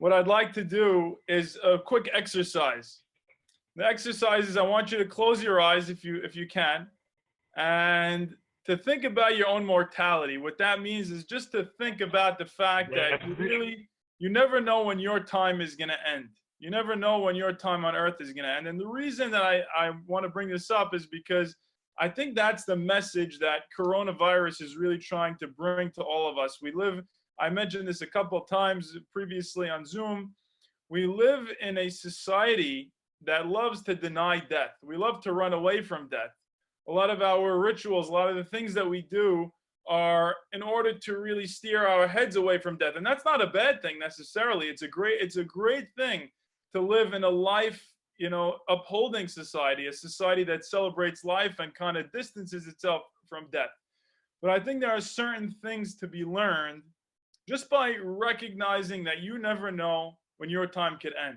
what I'd like to do is a quick exercise. The exercise is I want you to close your eyes if you can, and to think about your own mortality. What that means is just to think about the fact that you never know when your time is going to end. You never know when your time on earth is going to end. And the reason that I want to bring this up is because I think that's the message that coronavirus is really trying to bring to all of us. I mentioned this a couple of times previously on Zoom. We live in a society that loves to deny death. We love to run away from death. A lot of our rituals, a lot of the things that we do are in order to really steer our heads away from death. And that's not a bad thing necessarily. It's a great thing to live in a life, upholding society, a society that celebrates life and kind of distances itself from death. But I think there are certain things to be learned just by recognizing that you never know when your time could end.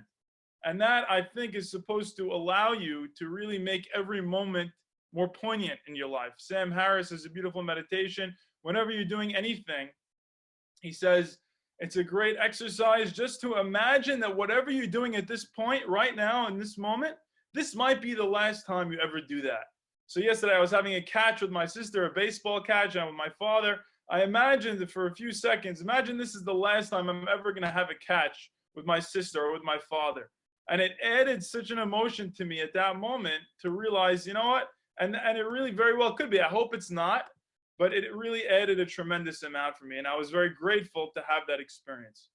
And that, I think, is supposed to allow you to really make every moment more poignant in your life. Sam Harris has a beautiful meditation. Whenever you're doing anything, he says, it's a great exercise just to imagine that whatever you're doing at this point, right now, in this moment, this might be the last time you ever do that. So yesterday I was having a catch with my sister, a baseball catch, and with my father. I imagined that for a few seconds, imagine this is the last time I'm ever going to have a catch with my sister or with my father. And it added such an emotion to me at that moment to realize, you know what? And it really very well could be. I hope it's not. But it really added a tremendous amount for me. And I was very grateful to have that experience.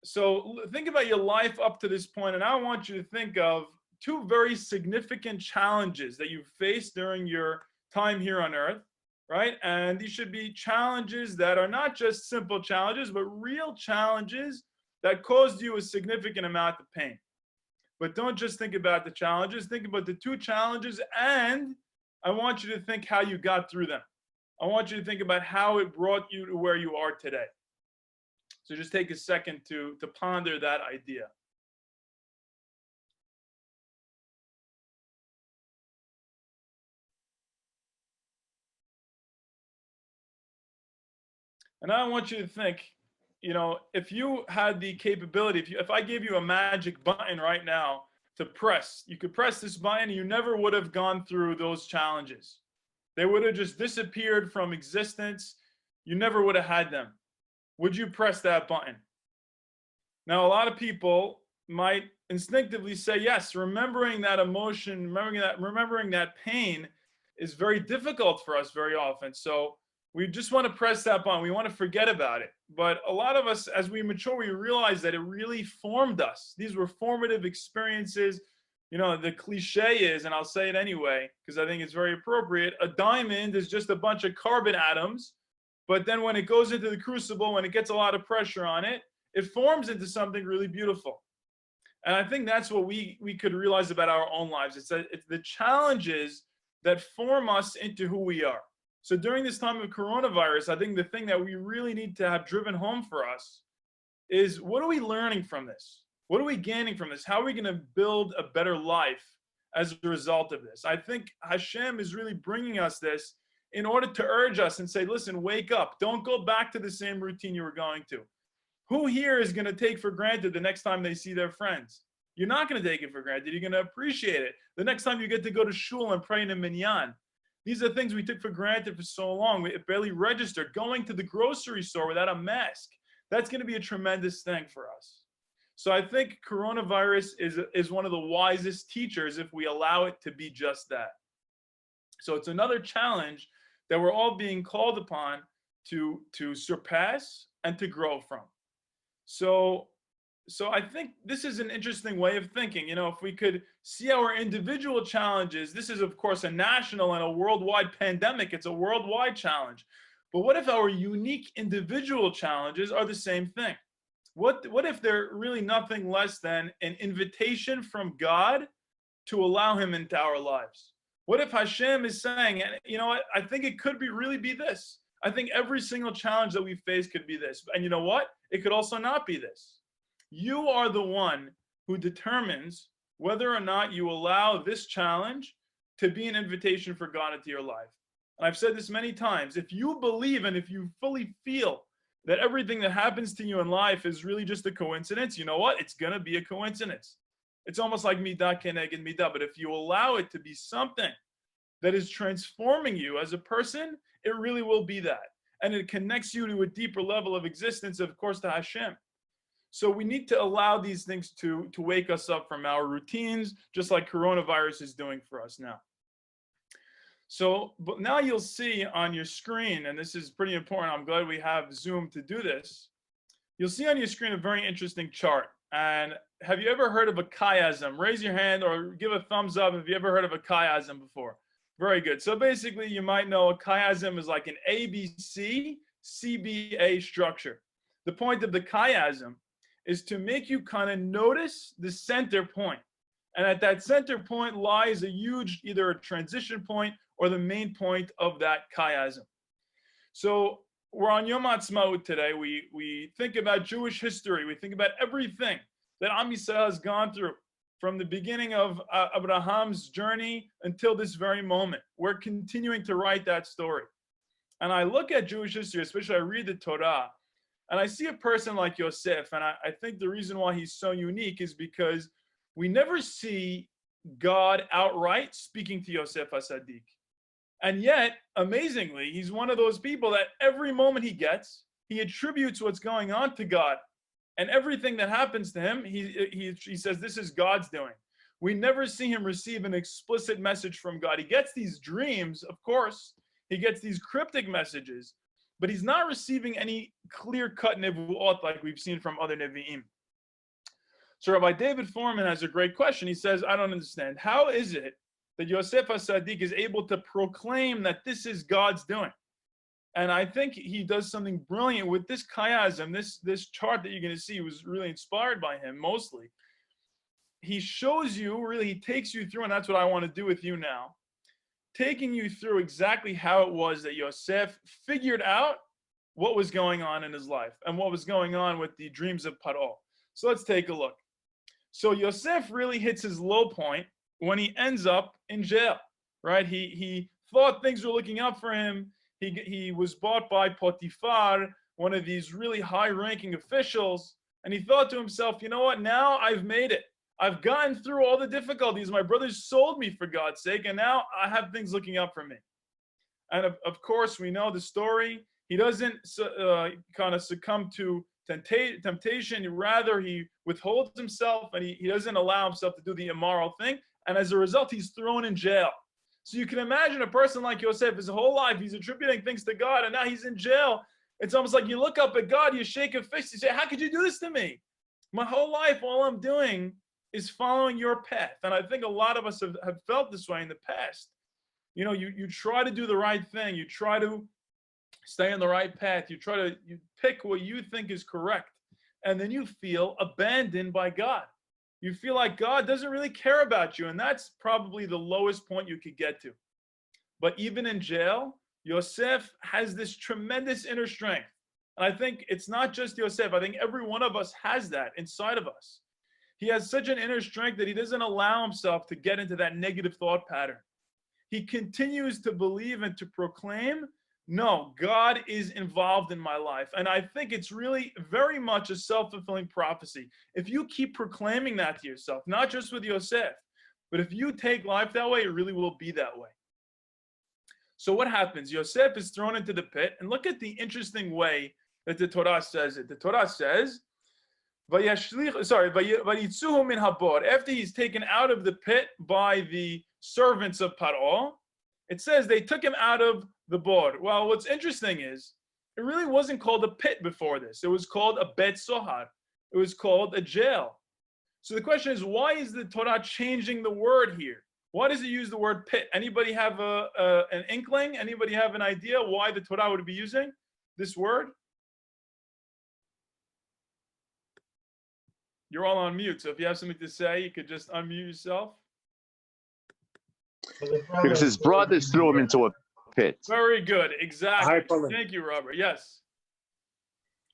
So think about your life up to this point. And I want you to think of two very significant challenges that you've faced during your time here on earth, right? And these should be challenges that are not just simple challenges, but real challenges that caused you a significant amount of pain. But don't just think about the challenges. Think about the two challenges. And I want you to think how you got through them. I want you to think about how it brought you to where you are today. So just take a second to ponder that idea. And I want you to think, if you had the capability, if I gave you a magic button right now to press, you could press this button and you never would have gone through those challenges. They would have just disappeared from existence. You never would have had them. Would you press that button? Now, a lot of people might instinctively say yes. Remembering that emotion, remembering that pain is very difficult for us very often. So we just want to press that button. We want to forget about it. But a lot of us, as we mature, we realize that it really formed us. These were formative experiences. The cliche is, and I'll say it anyway, because I think it's very appropriate, a diamond is just a bunch of carbon atoms, but then when it goes into the crucible, when it gets a lot of pressure on it, it forms into something really beautiful. And I think that's what we could realize about our own lives. It's the challenges that form us into who we are. So during this time of coronavirus, I think the thing that we really need to have driven home for us is, what are we learning from this? What are we gaining from this? How are we going to build a better life as a result of this? I think Hashem is really bringing us this in order to urge us and say, listen, wake up. Don't go back to the same routine you were going to. Who here is going to take for granted the next time they see their friends? You're not going to take it for granted. You're going to appreciate it. The next time you get to go to shul and pray in a minyan. These are things we took for granted for so long. It barely registered. Going to the grocery store without a mask. That's going to be a tremendous thing for us. So I think coronavirus is one of the wisest teachers if we allow it to be just that. So it's another challenge that we're all being called upon to surpass and to grow from. So I think this is an interesting way of thinking. If we could see our individual challenges, this is of course a national and a worldwide pandemic. It's a worldwide challenge. But what if our unique individual challenges are the same thing? What if they're really nothing less than an invitation from God to allow him into our lives? What if Hashem is saying, and you know what, I think it could really be this. I think every single challenge that we face could be this. And you know what? It could also not be this. You are the one who determines whether or not you allow this challenge to be an invitation for God into your life. And I've said this many times. If you believe and if you fully feel that everything that happens to you in life is really just a coincidence, you know what? It's going to be a coincidence. It's almost like midah keneged midah. But if you allow it to be something that is transforming you as a person, it really will be that. And it connects you to a deeper level of existence, of course, to Hashem. So we need to allow these things to wake us up from our routines, just like coronavirus is doing for us now. So but now you'll see on your screen, and this is pretty important, I'm glad we have Zoom to do this. You'll see on your screen a very interesting chart. And have you ever heard of a chiasm? Raise your hand or give a thumbs up if you ever heard of a chiasm before. Very good. So basically, you might know a chiasm is like an ABC, CBA structure. The point of the chiasm is to make you kind of notice the center point. And at that center point lies a huge, either a transition point or the main point of that chiasm. So we're on Yom Haasmaut today. We think about Jewish history. We think about everything that Am Yisrael has gone through from the beginning of Abraham's journey until this very moment. We're continuing to write that story. And I look at Jewish history, especially I read the Torah, and I see a person like Yoseph. And I think the reason why he's so unique is because we never see God outright speaking to Yoseph HaSaddiq. And yet, amazingly, he's one of those people that every moment he gets, he attributes what's going on to God. And everything that happens to him, he says, this is God's doing. We never see him receive an explicit message from God. He gets these dreams, of course. He gets these cryptic messages. But he's not receiving any clear-cut nevuot like we've seen from other nevi'im. So Rabbi David Foreman has a great question. He says, I don't understand. How is it that Yoseph HaSaddiq is able to proclaim that this is God's doing? And I think he does something brilliant with this chiasm. This chart that you're going to see was really inspired by him, mostly. He shows you, really, he takes you through, and that's what I want to do with you now, taking you through exactly how it was that Yosef figured out what was going on in his life and what was going on with the dreams of Paro. So let's take a look. So Yosef really hits his low point when he ends up in jail, right? He thought things were looking up for him. He was bought by Potiphar, one of these really high-ranking officials, and he thought to himself, you know what, now I've made it. I've gotten through all the difficulties. My brothers sold me for God's sake, and now I have things looking up for me. And of course, we know the story. He doesn't kind of succumb to temptation. Rather, he withholds himself, and he doesn't allow himself to do the immoral thing. And as a result, he's thrown in jail. So you can imagine a person like Yosef, his whole life, he's attributing things to God, and now he's in jail. It's almost like you look up at God, you shake a fist, you say, how could you do this to me? My whole life, all I'm doing is following your path. And I think a lot of us have felt this way in the past. You know, you try to do the right thing. You try to stay on the right path. You pick what you think is correct. And then you feel abandoned by God. You feel like God doesn't really care about you. And that's probably the lowest point you could get to. But even in jail, Yosef has this tremendous inner strength. And I think it's not just Yosef. I think every one of us has that inside of us. He has such an inner strength that he doesn't allow himself to get into that negative thought pattern. He continues to believe and to proclaim, no, God is involved in my life. And I think it's really very much a self-fulfilling prophecy. If you keep proclaiming that to yourself, not just with Yosef, but if you take life that way, it really will be that way. So what happens? Yosef is thrown into the pit, and look at the interesting way that the Torah says it. The Torah says, Vayitzuhu min habor. After he's taken out of the pit by the servants of Paro, it says they took him out of the bor. Well, what's interesting is it really wasn't called a pit before this. It was called a bet sohar. It was called a jail. So the question is, why is the Torah changing the word here? Why does it use the word pit? Anybody have an inkling? Anybody have an idea why the Torah would be using this word? You're all on mute, so if you have something to say, you could just unmute yourself. Because his brothers threw him into a pit. Very good, exactly. Thank you, Robert. Yes.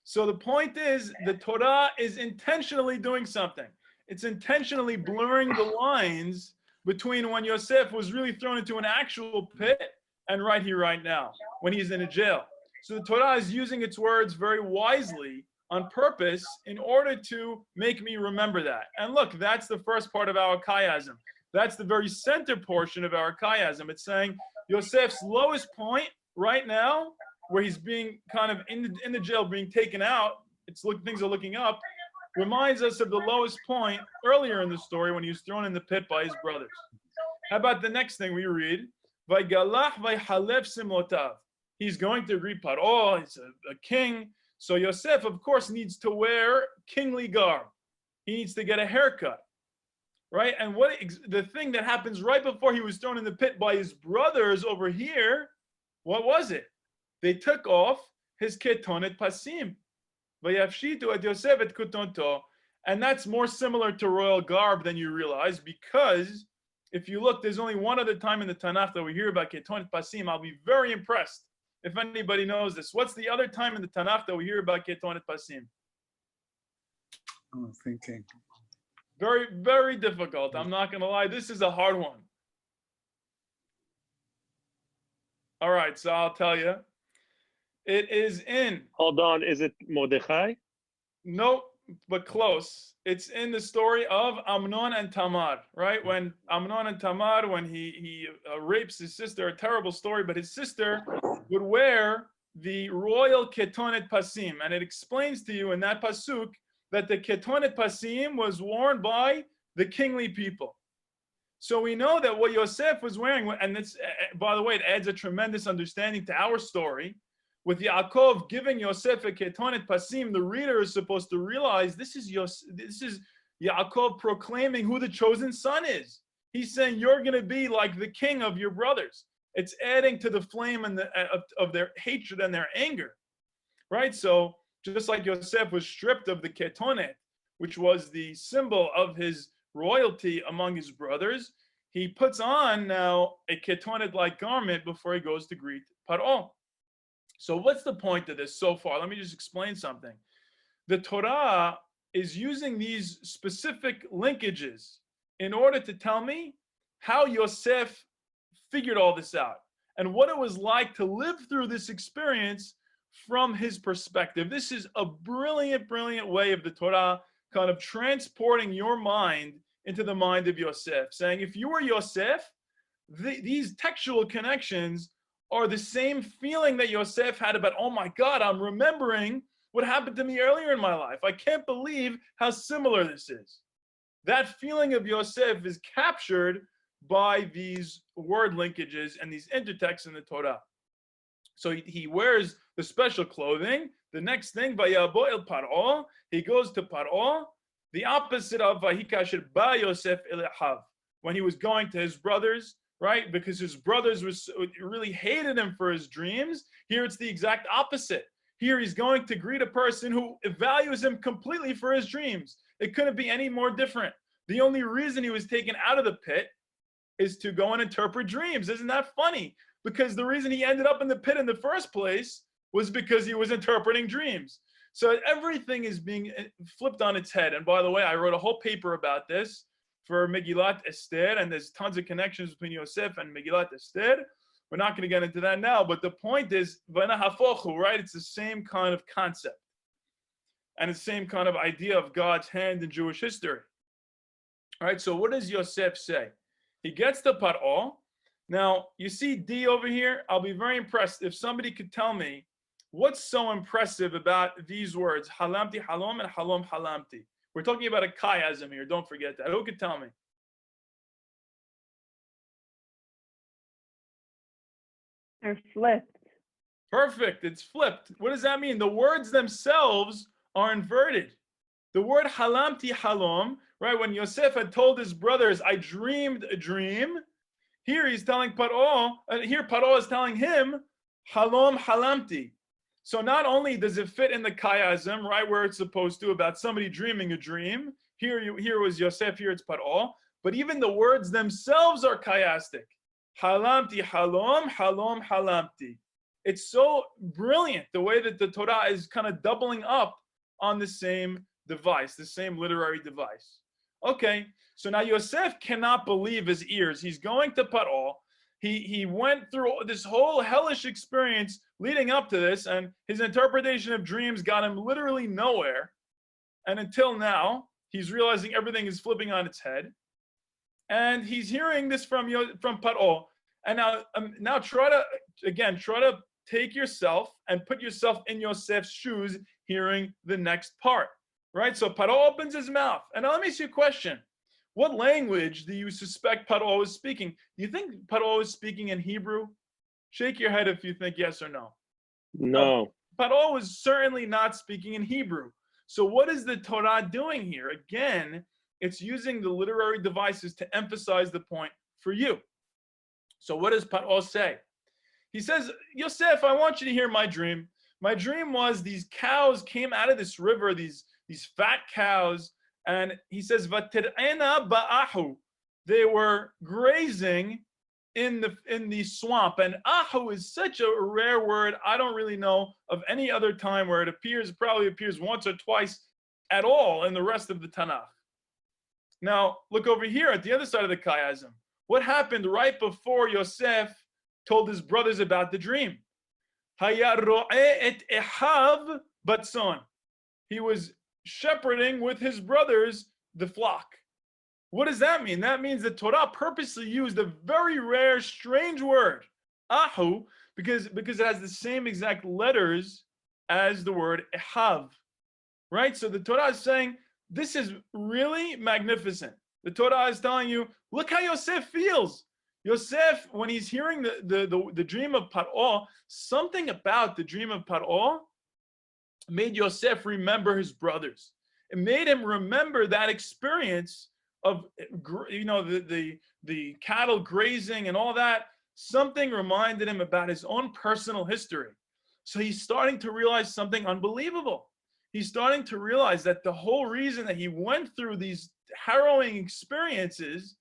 So the point is, the Torah is intentionally doing something. It's intentionally blurring the lines between when Yosef was really thrown into an actual pit and right here, right now, when he's in a jail. So the Torah is using its words very wisely on purpose in order to make me remember that. And look, that's the first part of our chiasm. That's the very center portion of our chiasm. It's saying Yosef's lowest point right now, where he's being kind of in the jail, being taken out, things are looking up, reminds us of the lowest point earlier in the story when he was thrown in the pit by his brothers. How about the next thing we read? Vaygalach vayhalev simlotav. He's going to greet Paro. He's a king. So Yosef, of course, needs to wear kingly garb. He needs to get a haircut, right? And the thing that happens right before he was thrown in the pit by his brothers over here, what was it? They took off his ketonet pasim. Vayafshitu et Yosef et kutonto. And that's more similar to royal garb than you realize, because if you look, there's only one other time in the Tanach that we hear about ketonet pasim. I'll be very impressed if anybody knows this. What's the other time in the Tanakh that we hear about ketonet pasim? I'm thinking. Very, very difficult. I'm not going to lie. This is a hard one. All right, so I'll tell you. It is in. Hold on. Is it Mordechai? Nope, but close. It's in the story of Amnon and Tamar, right? When Amnon and Tamar, when he rapes his sister, a terrible story, but his sister would wear the royal ketonet pasim. And it explains to you in that pasuk that the ketonet pasim was worn by the kingly people. So we know that what Yosef was wearing, and this, by the way, it adds a tremendous understanding to our story. With Yaakov giving Yosef a ketonet pasim, the reader is supposed to realize this is Yaakov proclaiming who the chosen son is. He's saying you're going to be like the king of your brothers. It's adding to the flame and of their hatred and their anger, right? So just like Yosef was stripped of the ketonet, which was the symbol of his royalty among his brothers, he puts on now a ketonet-like garment before he goes to greet Paro. So what's the point of this so far? Let me just explain something. The Torah is using these specific linkages in order to tell me how Yosef figured all this out and what it was like to live through this experience from his perspective. This is a brilliant, brilliant way of the Torah kind of transporting your mind into the mind of Yosef, saying if you were Yosef, these textual connections are the same feeling that Yosef had about, oh my God, I'm remembering what happened to me earlier in my life. I can't believe how similar this is. That feeling of Yosef is captured by these word linkages and these intertexts in the Torah. So he wears the special clothing. The next thing, Vayabo el Paro, he goes to Paro, the opposite of Vahikasher ba Yosef el Ahav, when he was going to his brothers, right? Because his brothers really hated him for his dreams. Here it's the exact opposite. Here he's going to greet a person who values him completely for his dreams. It couldn't be any more different. The only reason he was taken out of the pit is to go and interpret dreams. Isn't that funny? Because the reason he ended up in the pit in the first place was because he was interpreting dreams. So everything is being flipped on its head. And by the way, I wrote a whole paper about this for Megillat Esther, and there's tons of connections between Yosef and Megillat Esther. We're not going to get into that now, but the point is, right? It's the same kind of concept and the same kind of idea of God's hand in Jewish history. All right, so what does Yosef say? He gets to Paro. Now, you see D over here? I'll be very impressed if somebody could tell me what's so impressive about these words, halamti halom and halom halamti. We're talking about a chiasm here. Don't forget that. Who could tell me? They're flipped. Perfect. It's flipped. What does that mean? The words themselves are inverted. The word halamti halom, right? When Yosef had told his brothers, I dreamed a dream. Here he's telling Paro, here Paro is telling him, halom halamti. So not only does it fit in the chiasm, right, where it's supposed to, about somebody dreaming a dream. Here was Yosef, here it's Paro. But even the words themselves are chiastic. Halamti halom, halom halamti. It's so brilliant the way that the Torah is kind of doubling up on the same device, the same literary device. Okay, so now Yosef cannot believe his ears. He's going to Paro. he went through this whole hellish experience leading up to this, and his interpretation of dreams got him literally nowhere. And until now, he's realizing everything is flipping on its head. And he's hearing this from Paro. And now try to take yourself and put yourself in Yosef's shoes, hearing the next part, right? So Paro opens his mouth. And now let me ask you a question. What language do you suspect Paro is speaking? Do you think Paro is speaking in Hebrew? Shake your head if you think yes or no. No. Paro is certainly not speaking in Hebrew. So what is the Torah doing here? Again, it's using the literary devices to emphasize the point for you. So what does Paro say? He says, Yosef, I want you to hear my dream. My dream was these cows came out of this river, these fat cows, and he says, Vatir'ena ba'ahu. They were grazing in the swamp. And ahu is such a rare word. I don't really know of any other time where it probably appears once or twice at all in the rest of the Tanach. Now, look over here at the other side of the chiasm. What happened right before Yosef told his brothers about the dream? Haya ro'eh et ehav batzon. He was shepherding with his brothers the flock. What does that mean? That means the Torah purposely used a very rare, strange word, ahu, because it has the same exact letters as the word ehav, right? So the Torah is saying, this is really magnificent. The Torah is telling you, look how Yosef feels. Yosef, when he's hearing the dream of Paro, something about the dream of Paro made Yosef remember his brothers. It made him remember that experience of, the cattle grazing and all that. Something reminded him about his own personal history. So he's starting to realize something unbelievable. He's starting to realize that the whole reason that he went through these harrowing experiences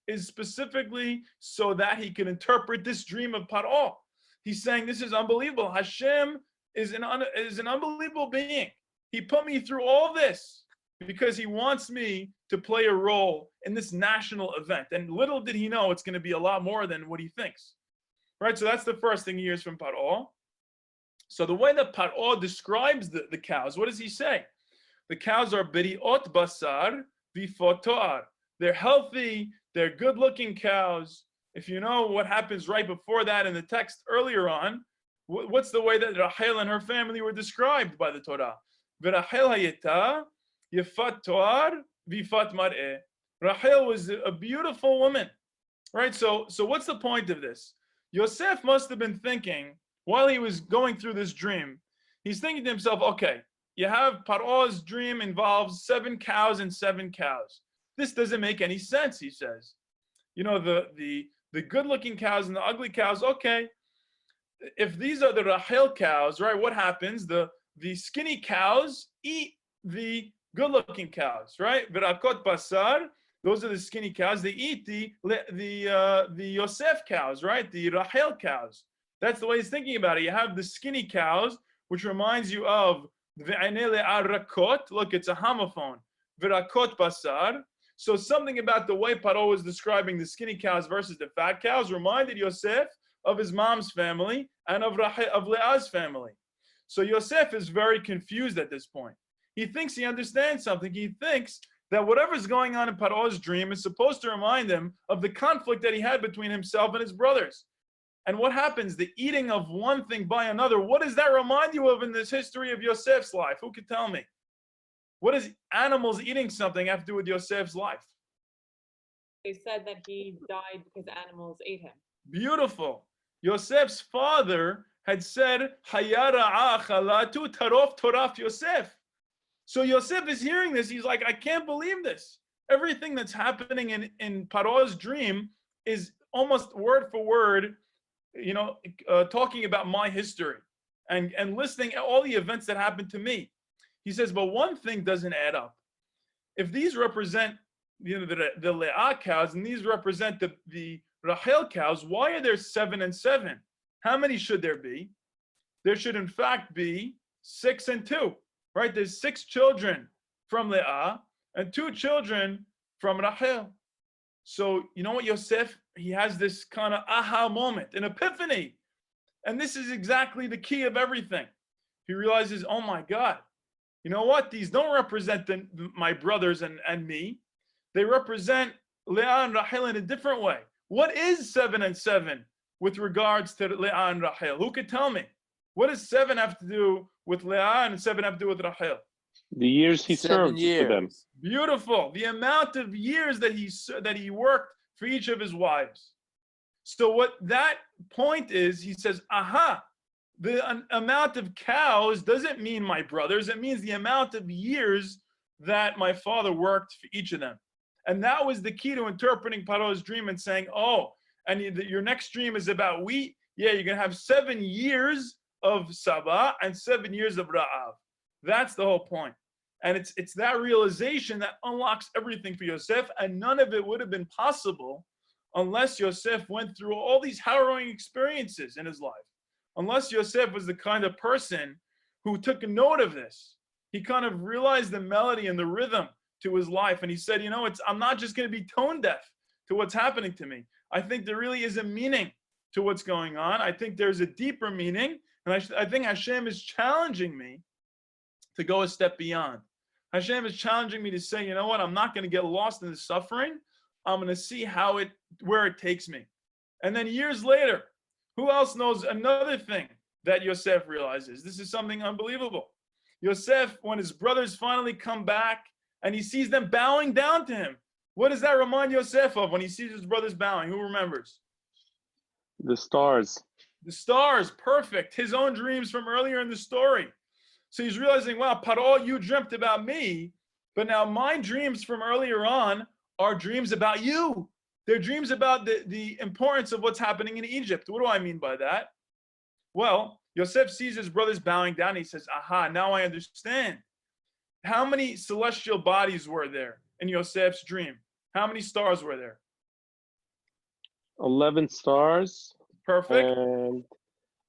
is specifically so that he can interpret this dream of Paro. He's saying, this is unbelievable. Hashem is an unbelievable being. He put me through all this because he wants me to play a role in this national event. And little did he know it's going to be a lot more than what he thinks. Right? So that's the first thing he hears from Paro. So the way that Paro describes the cows, what does he say? The cows are biriot basar vifot toar. They're healthy, they're good-looking cows. If you know what happens right before that in the text earlier on, what's the way that Rachel and her family were described by the Torah? V'Rachel hayeta yefat toar vifat mar'eh. Rachel was a beautiful woman, right? So what's the point of this? Yosef must have been thinking, while he was going through this dream, he's thinking to himself, okay, you have Paro's dream involves 7 cows and 7 cows. This doesn't make any sense, he says. You know, the good-looking cows and the ugly cows, okay. If these are the Rachel cows, right, what happens? The skinny cows eat the good-looking cows, right? V'rakot basar, those are the skinny cows. They eat the Yosef cows, right? The Rachel cows. That's the way he's thinking about it. You have the skinny cows, which reminds you of Ve'anele arakot. Look, it's a homophone. V'rakot basar. So something about the way Paro was describing the skinny cows versus the fat cows reminded Yosef of his mom's family and of Leah's family. So Yosef is very confused at this point. He thinks he understands something. He thinks that whatever's going on in Paro's dream is supposed to remind him of the conflict that he had between himself and his brothers. And what happens? The eating of one thing by another. What does that remind you of in this history of Yosef's life? Who could tell me? What does animals eating something have to do with Yosef's life? They said that he died because animals ate him. Beautiful. Yosef's father had said, Hayara chalatu tarof toraf Yosef. So Yosef is hearing this. He's like, I can't believe this. Everything that's happening in Paro's dream is almost word for word, talking about my history and listing all the events that happened to me. He says, but one thing doesn't add up. If these represent the Leah cows and these represent the Rachel cows, why are there 7 and 7? How many should there be? There should in fact be 6 and 2, right? There's 6 children from Leah and 2 children from Rachel. So you know what Yosef he has this kind of aha moment, an epiphany. And this is exactly the key of everything. He realizes, oh my God, you know what? These don't represent my brothers and me. They represent Leah and Rachel in a different way. What is 7 and 7 with regards to Leah and Rachel? Who could tell me? What does 7 have to do with Leah and 7 have to do with Rachel? The years he 7 served years. for them. Beautiful. The amount of years that he worked for each of his wives. So what that point is, he says, aha, the amount of cows doesn't mean my brothers. It means the amount of years that my father worked for each of them. And that was the key to interpreting Paro's dream and saying, oh, and your next dream is about wheat. Yeah, you're going to have 7 years of Saba and 7 years of Ra'av. That's the whole point. And it's that realization that unlocks everything for Yosef, and none of it would have been possible unless Yosef went through all these harrowing experiences in his life. Unless Yosef was the kind of person who took a note of this. He kind of realized the melody and the rhythm to his life. And he said, you know, I'm not just going to be tone deaf to what's happening to me. I think there really is a meaning to what's going on. I think there's a deeper meaning. And I think Hashem is challenging me to go a step beyond. Hashem is challenging me to say, you know what, I'm not going to get lost in the suffering. I'm going to see where it takes me. And then years later, who else knows another thing that Yosef realizes? This is something unbelievable. Yosef, when his brothers finally come back and he sees them bowing down to him, what does that remind Yosef of when he sees his brothers bowing? Who remembers? The stars. The stars, perfect. His own dreams from earlier in the story. So he's realizing, wow, Paro, you dreamt about me, but now my dreams from earlier on are dreams about you. They're dreams about the importance of what's happening in Egypt. What do I mean by that? Well, Yosef sees his brothers bowing down. He says, aha, now I understand. How many celestial bodies were there in Yosef's dream? How many stars were there? 11 stars. Perfect. And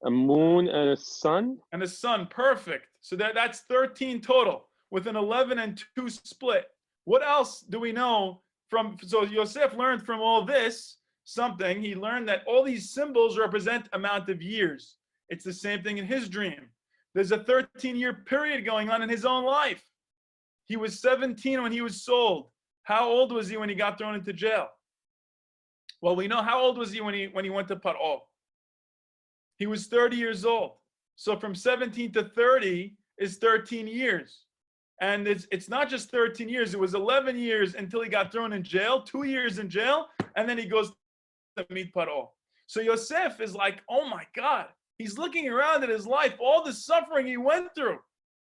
a moon and a sun. And a sun, perfect. So that's 13 total with an 11 and 2 split. What else do we know so Yosef learned from all this something. He learned that all these symbols represent amount of years. It's the same thing in his dream. There's a 13-year period going on in his own life. He was 17 when he was sold. How old was he when he got thrown into jail? Well, we know how old was he when he went to Paro. He was 30 years old. So from 17 to 30 is 13 years. And it's not just 13 years. It was 11 years until he got thrown in jail, 2 years in jail, and then he goes to meet Paro. So Yosef is like, oh my God. He's looking around at his life, all the suffering he went through.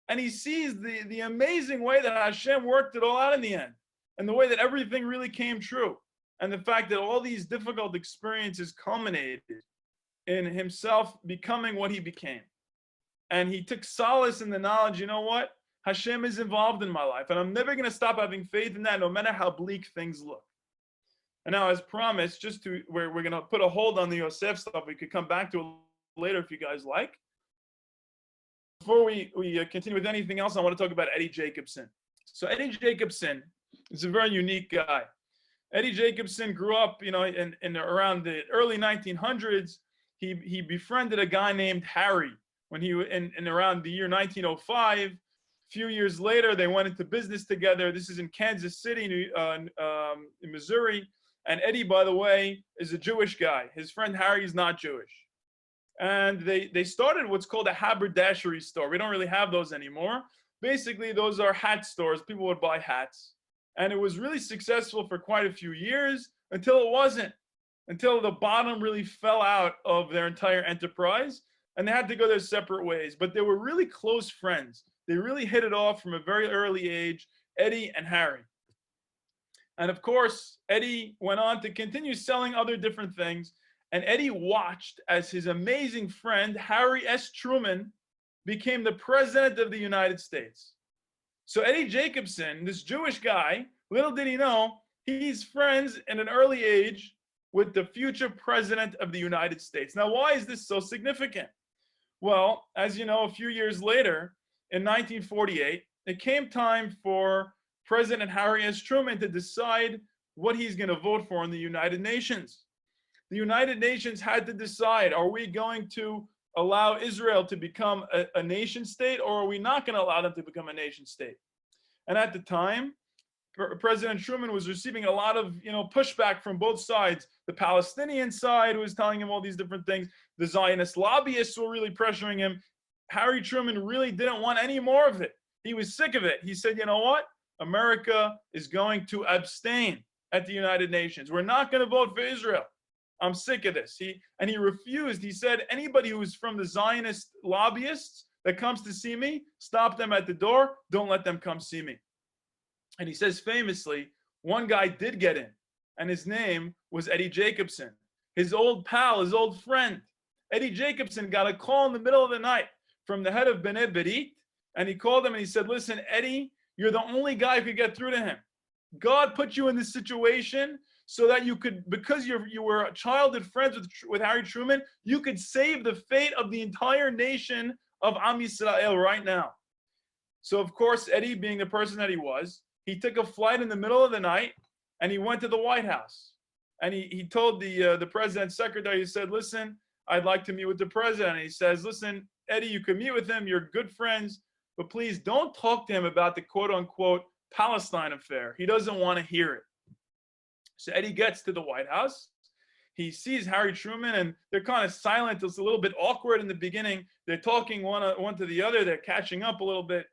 And he sees the amazing way that Hashem worked it all out in the end. And the way that everything really came true. And the fact that all these difficult experiences culminated in himself becoming what he became. And he took solace in the knowledge, you know what? Hashem is involved in my life. And I'm never going to stop having faith in that, no matter how bleak things look. And now, as promised, we're going to put a hold on the Yosef stuff. We could come back to it later if you guys like. Before we continue with anything else, I want to talk about Eddie Jacobson. So Eddie Jacobson is a very unique guy. Eddie Jacobson grew up, in around the early 1900s. He befriended a guy named Harry when he in around the year 1905. A few years later, they went into business together. This is in Kansas City, in Missouri. And Eddie, by the way, is a Jewish guy. His friend Harry is not Jewish. And they started what's called a haberdashery store. We don't really have those anymore. Basically, those are hat stores. People would buy hats. And it was really successful for quite a few years until it wasn't, until the bottom really fell out of their entire enterprise and they had to go their separate ways. But they were really close friends. They really hit it off from a very early age, Eddie and Harry. And of course, Eddie went on to continue selling other different things. And Eddie watched as his amazing friend, Harry S. Truman, became the president of the United States. So Eddie Jacobson, this Jewish guy, little did he know, he's friends in an early age with the future president of the United States. Now, why is this so significant? Well, as you know, a few years later, in 1948, it came time for President Harry S. Truman to decide what he's going to vote for in the United Nations. The United Nations had to decide, are we going to allow Israel to become a nation state, or are we not going to allow them to become a nation state? And at the time, President Truman was receiving a lot of, pushback from both sides. The Palestinian side was telling him all these different things. The Zionist lobbyists were really pressuring him. Harry Truman really didn't want any more of it. He was sick of it. He said, you know what? America is going to abstain at the United Nations. We're not going to vote for Israel. I'm sick of this. He refused. He said, anybody who's from the Zionist lobbyists that comes to see me, stop them at the door. Don't let them come see me. And he says famously, one guy did get in, and his name was Eddie Jacobson, his old pal, his old friend. Eddie Jacobson got a call in the middle of the night from the head of B'nai B'rith, and he called him and he said, listen, Eddie, you're the only guy who could get through to him. God put you in this situation so that you could, because you were childhood friends with Harry Truman, you could save the fate of the entire nation of Am Yisrael right now. So of course, Eddie, being the person that he was, he took a flight in the middle of the night and he went to the White House. And he told the president's secretary, he said, listen, I'd like to meet with the president. And he says, listen, Eddie, you can meet with him. You're good friends, but please don't talk to him about the quote unquote Palestine affair. He doesn't want to hear it. So Eddie gets to the White House. He sees Harry Truman and they're kind of silent. It's a little bit awkward in the beginning. They're talking one to the other. They're catching up a little bit.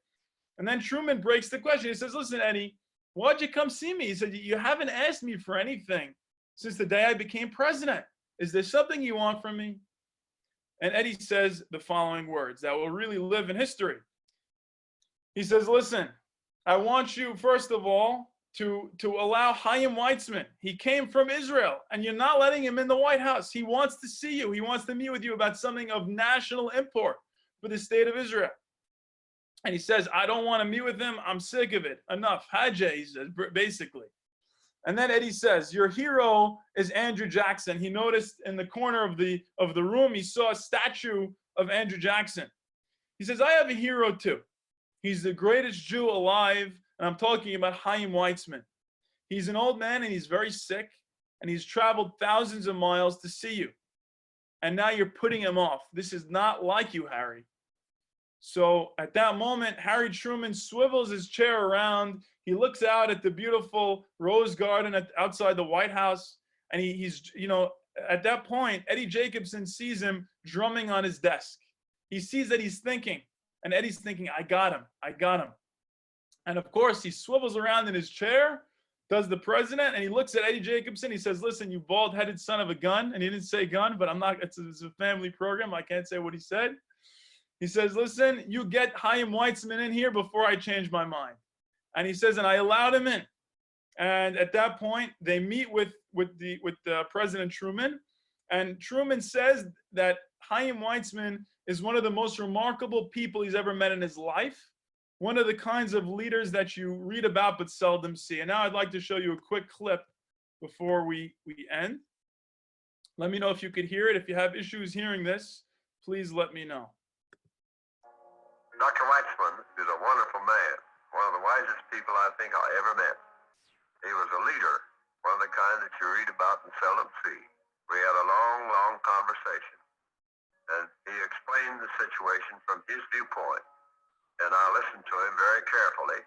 And then Truman breaks the question. He says, listen, Eddie, why'd you come see me? He said, you haven't asked me for anything since the day I became president. Is there something you want from me? And Eddie says the following words that will really live in history. He says, listen, I want you, first of all, to allow Chaim Weizmann. He came from Israel, and you're not letting him in the White House. He wants to see you. He wants to meet with you about something of national import for the state of Israel. And he says, I don't want to meet with him. I'm sick of it. Enough. Hajj, he says, basically. And then Eddie says, your hero is Andrew Jackson. He noticed in the corner of the room, he saw a statue of Andrew Jackson. He says, I have a hero too. He's the greatest Jew alive. And I'm talking about Chaim Weizmann. He's an old man and he's very sick. And he's traveled thousands of miles to see you. And now you're putting him off. This is not like you, Harry. So at that moment, Harry Truman swivels his chair around. He looks out at the beautiful rose garden outside the White House. And he's, at that point, Eddie Jacobson sees him drumming on his desk. He sees that he's thinking. And Eddie's thinking, I got him. I got him. And of course, he swivels around in his chair, does the president, and he looks at Eddie Jacobson. He says, listen, you bald-headed son of a gun. And he didn't say gun, but it's a family program. I can't say what he said. He says, listen, you get Chaim Weizmann in here before I change my mind. And he says, and I allowed him in. And at that point, they meet with President Truman. And Truman says that Chaim Weizmann is one of the most remarkable people he's ever met in his life. One of the kinds of leaders that you read about but seldom see. And now I'd like to show you a quick clip before we end. Let me know if you could hear it. If you have issues hearing this, please let me know. Dr. Weizmann is a wonderful man, one of the wisest people I think I ever met. He was a leader, one of the kind that you read about and seldom see. We had a long, long conversation, and he explained the situation from his viewpoint, and I listened to him very carefully.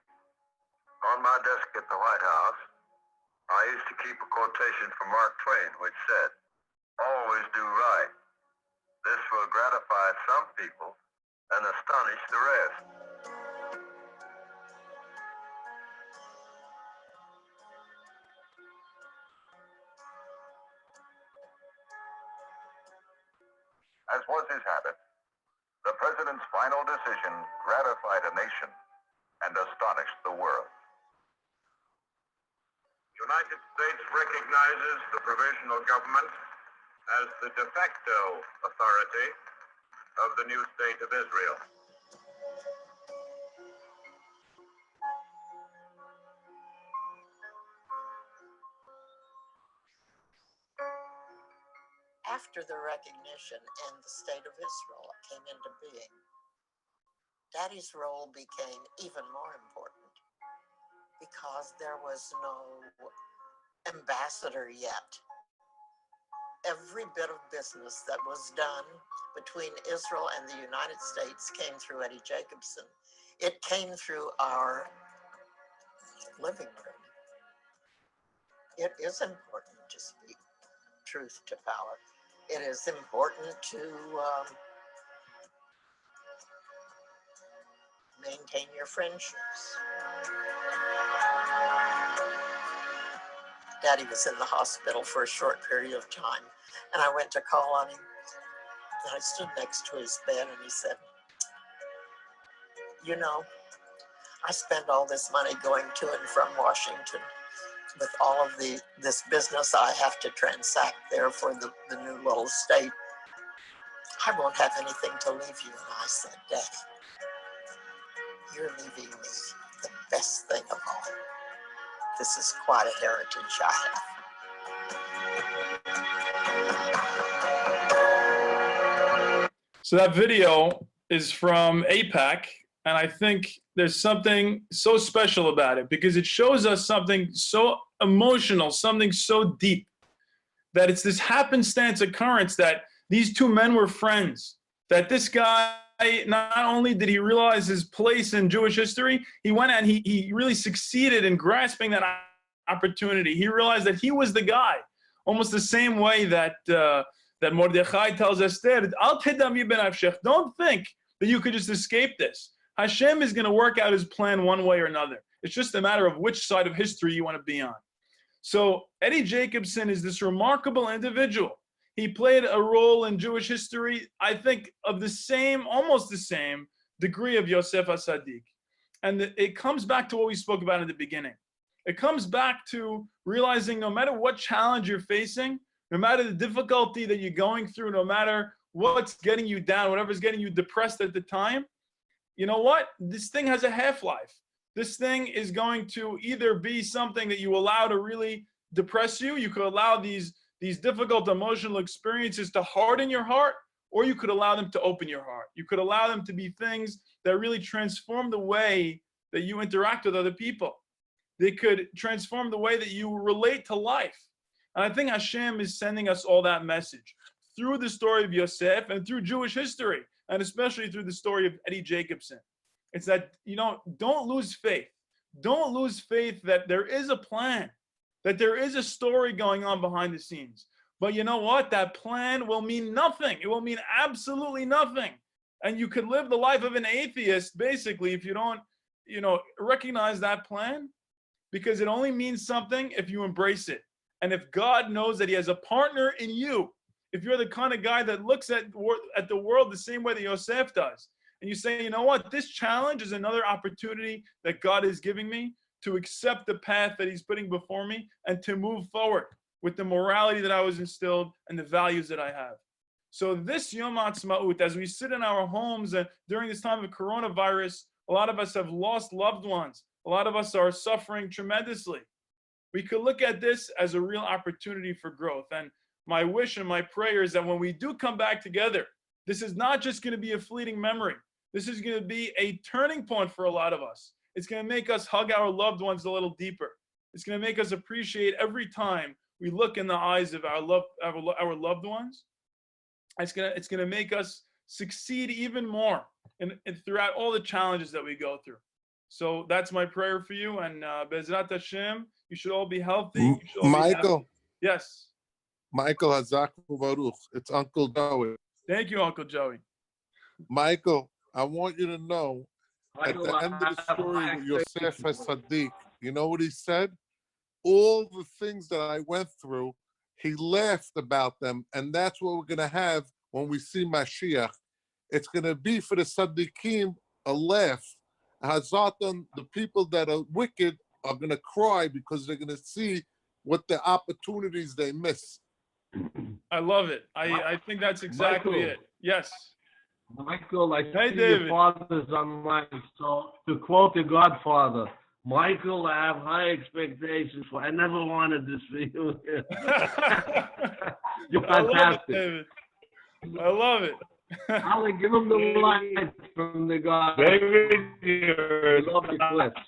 On my desk at the White House, I used to keep a quotation from Mark Twain, which said, always do right. This will gratify some people and astonish the rest. As was his habit, the president's final decision gratified a nation and astonished the world. The United States recognizes the provisional government as the de facto authority of the new state of Israel. After the recognition and the state of Israel came into being, Daddy's role became even more important because there was no ambassador yet every bit of business that was done between Israel and the United States came through Eddie Jacobson. It came through our living room. It is important to speak truth to power. It is important to maintain your friendships. Daddy was in the hospital for a short period of time, and I went to call on him, and I stood next to his bed, and he said, you know, I spend all this money going to and from Washington with all of this business I have to transact there for the new little state. I won't have anything to leave you. And I said, Dad, you're leaving me the best thing of all. This is quite a heritage I have. So that video is from APAC, and I think there's something so special about it because it shows us something so emotional, something so deep, that it's this happenstance occurrence that these two men were friends, that this guy, not only did he realize his place in Jewish history, he went and he really succeeded in grasping that opportunity. He realized that he was the guy, almost the same way that that Mordechai tells Esther, Al tedami b'nafshech, don't think that you could just escape this. Hashem is going to work out his plan one way or another. It's just a matter of which side of history you want to be on. So Eddie Jacobson is this remarkable individual. He played a role in Jewish history, I think, of the same, almost the same degree of Yoseph HaSaddiq. And it comes back to what we spoke about in the beginning. It comes back to realizing no matter what challenge you're facing, no matter the difficulty that you're going through, no matter what's getting you down, whatever's getting you depressed at the time, you know what? This thing has a half-life. This thing is going to either be something that you allow to really depress you. You could allow these difficult emotional experiences to harden your heart, or you could allow them to open your heart. You could allow them to be things that really transform the way that you interact with other people. They could transform the way that you relate to life. And I think Hashem is sending us all that message through the story of Yosef and through Jewish history, and especially through the story of Eddie Jacobson. It's that, don't lose faith. Don't lose faith that there is a plan, that there is a story going on behind the scenes. But you know what? That plan will mean nothing. It will mean absolutely nothing. And you could live the life of an atheist, basically, if you don't, recognize that plan, because it only means something if you embrace it. And if God knows that he has a partner in you, if you're the kind of guy that looks at the world the same way that Yosef does, and you say, you know what, this challenge is another opportunity that God is giving me to accept the path that he's putting before me and to move forward with the morality that I was instilled and the values that I have. So this Yom Haasmaut, as we sit in our homes and during this time of coronavirus, a lot of us have lost loved ones. A lot of us are suffering tremendously. We could look at this as a real opportunity for growth. And my wish and my prayer is that when we do come back together, this is not just going to be a fleeting memory. This is going to be a turning point for a lot of us. It's going to make us hug our loved ones a little deeper. It's going to make us appreciate every time we look in the eyes of our loved ones. It's going to make us succeed even more and throughout all the challenges that we go through. So that's my prayer for you. And Be'ezrat Hashem, you should all be healthy. You should all Michael. be happy. Yes. Michael Hazak Baruch. It's Uncle Joey. Thank you, Uncle Joey. Michael, I want you to know, at the end of the story with Yosef HaSaddiq, you know what he said? All the things that I went through, he laughed about them, and that's what we're going to have when we see Mashiach. It's going to be for the Saddiqim a laugh. Hazatan, the people that are wicked are going to cry because they're going to see what the opportunities they miss. I love it. I think that's exactly Michael. it. Yes. Michael, I Hey, see David. your father's online. So to quote the Godfather, Michael, I have high expectations for. I never wanted this for you. You're I love it, fantastic. David. I love it. Ali, give him the light from the God. David, you're Love the clips.